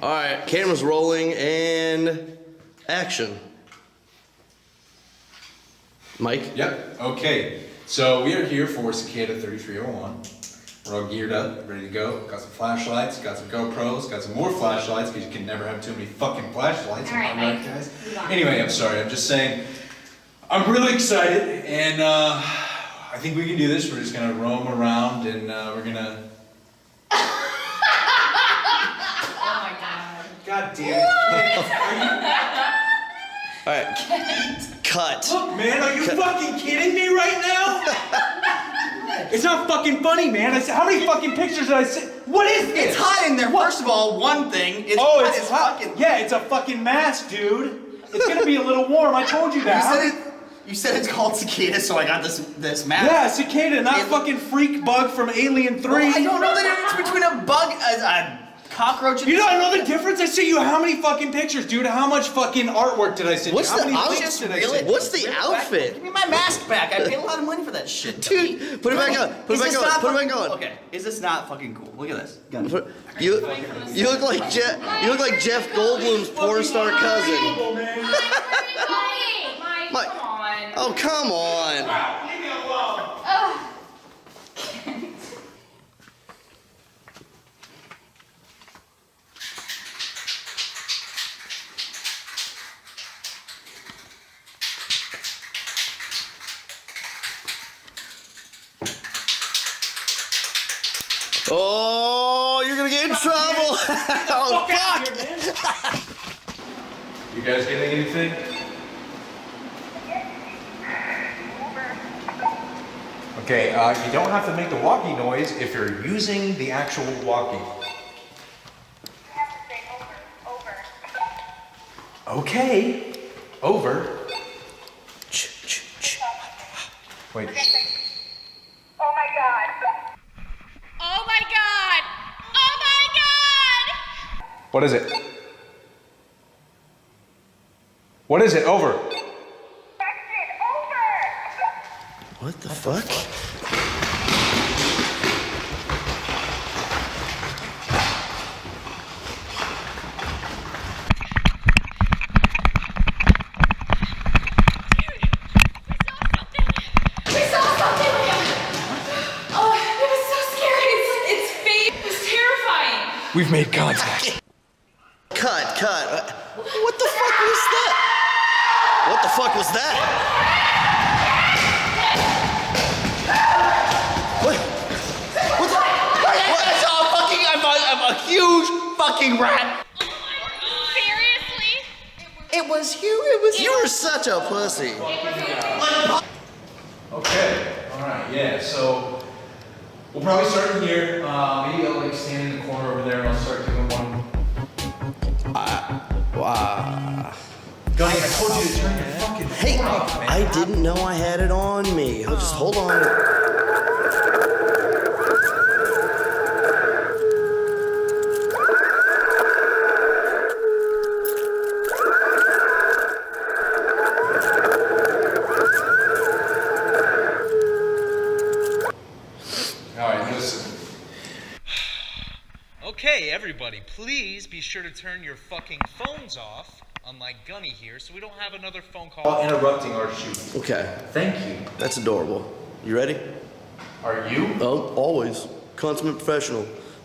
All right, camera's rolling and action. Mike? Yep, okay. So we are here for CICADA 3301. We're all geared up, ready to go. Got some flashlights, got some GoPros, got some more flashlights, because you can never have too many fucking flashlights. All right, right, guys? Anyway, I'm sorry, I'm just saying, I'm really excited, and I think we can do this. We're just gonna roam around, and we're gonna... Oh my god. God damn it. All right, cut. Look, man, are you fucking kidding me right now? It's not fucking funny, man. I said, how many fucking pictures did I see? What is this? It's hot in there. First of all, one thing. It's oh, hot it's as hot. fucking. Yeah, it's a fucking mask, dude. It's gonna be a little warm. I told you that. You said it's called cicada, so I got this mask. Yeah, cicada, not fucking freak bug from Alien 3. Well, I don't know the difference between a bug, a cockroach, and you don't know the difference? I sent you how many fucking pictures, dude? How much fucking artwork did I send What's you? the How many outfit? links did I Really? send you? What's the outfit? Give me my mask back. I paid a lot of money for that shit. Dude, put it back on. Put it back on. Put it back on. Okay, is this not fucking cool? Look at this. You look like Jeff Goldblum's porn star cousin. Mike, come on. Oh, come on. Leave me alone. Oh, you're gonna get in trouble. Oh, fuck. You guys getting anything? Okay, you don't have to make the walkie noise if you're using the actual walkie. You have to say over. Okay, over. Wait. Oh my god. Oh my god! Oh my god! What is it? What is it? Over. Text it over. What the fuck? We saw something! Oh, it was so scary. Its face was terrifying. We've made contact. Cut. What the fuck was that? What the fuck was that? What? What the? What? I saw I'm a huge fucking rat. Seriously? It was huge. You were such a pussy. Okay, alright, yeah, so we'll probably start in here. Maybe I'll like stand in the corner over there and I'll start doing one. Gunny, I told you to turn your fucking Hey, phone off, man. I didn't know I had it on me. Just hold on. Alright, listen. Okay, everybody, please be sure to turn your fucking phones off, unlike Gunny here, so we don't have another phone call. While interrupting our shoot. Okay, Thank you. that's adorable. You ready? Are you? Oh, always. Consummate professional.